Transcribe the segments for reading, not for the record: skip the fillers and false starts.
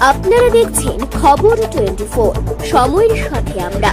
আপনারা দেখছেন খবর 24, সময়ের সাথে আমরা।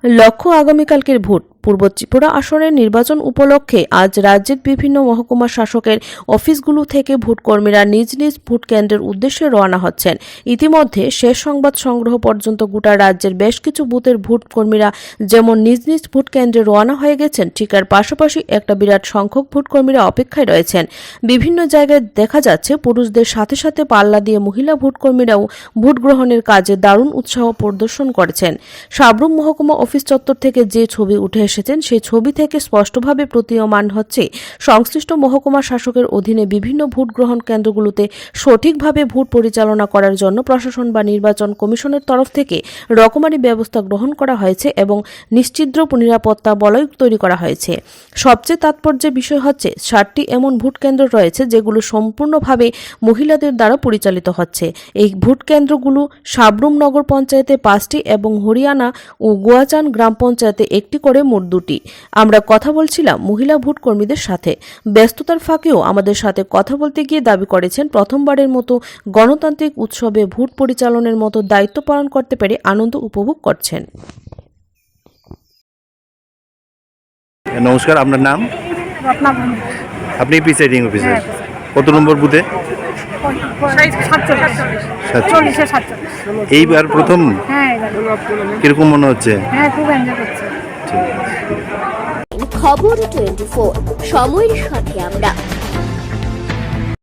লক্ষ্য আগামীকালকের ভোট। পূর্ব ত্রিপুরা আসনের নির্বাচন উপলক্ষে আজ রাজ্যের বিভিন্ন মহকুমা শাসকের অফিসগুলো থেকে ভোটকর্মীরা নিজ নিজ ভোট কেন্দ্রের উদ্দেশ্যে রওনা হচ্ছেন। ইতিমধ্যে শেষ সংবাদ সংগ্রহ পর্যন্ত গোটা রাজ্যের বেশ কিছু বুথের ভোটকর্মীরা যেমন নিজ নিজ ভোট কেন্দ্রে রওনা হয়ে গেছেন, ঠিক এর পাশাপাশি একটা বিরাট সংখ্যক ভোটকর্মীরা অপেক্ষায় রয়েছেন। বিভিন্ন জায়গায় দেখা যাচ্ছে পুরুষদের সাথে সাথে পাল্লা দিয়ে মহিলা ভোটকর্মীরাও ভোট গ্রহণের কাজে দারুণ উৎসাহ প্রদর্শন করেছেন। সাবরুম মহকুমা অফিস চত্বর থেকে যে ছবি উঠে এসেছেন সেই ছবি থেকে স্পষ্টভাবে প্রতীয়মান হচ্ছে সংশ্লিষ্ট মহকুমা শাসকের অধীনে বিভিন্ন ভোট গ্রহণ কেন্দ্রগুলোতে সঠিকভাবে ভোট পরিচালনা করার জন্য প্রশাসন বা নির্বাচন কমিশনের তরফ থেকে রকমারি ব্যবস্থা গ্রহণ করা হয়েছে এবং নিশ্চিদ্র নিরাপত্তা বলয় তৈরি করা হয়েছে। সবচেয়ে তাৎপর্যের বিষয় হচ্ছে 60টি এমন ভোট কেন্দ্র রয়েছে যেগুলো সম্পূর্ণভাবে মহিলাদের দ্বারা পরিচালিত হচ্ছে। এই ভোট কেন্দ্রগুলো সাবরুম নগর পঞ্চায়েতে 5টি এবং হরিয়ানা ও গোয়াচান গ্রাম পঞ্চায়েতে একটি করে মোট 2টি। আমরা কথা বলছিলাম মহিলা ভোট কর্মীদের সাথে। ব্যস্ততার ফাঁকেও আমাদের সাথে কথা বলতে গিয়ে দাবি করেছেন প্রথমবারের মতো গণতান্ত্রিক উৎসবে ভোট পরিচালনের মতো দায়িত্ব পালন করতে পেরে আনন্দ উপভোগ করছেন। নমস্কার, আপনার নাম? আপনি প্রিসাইডিং অফিসার। কত নম্বর বুথে? 47। এইবার প্রথম? কিরকম মনে হচ্ছে? খুব এনজয় করছি। খবর 24, সময়ের সাথে আমরা।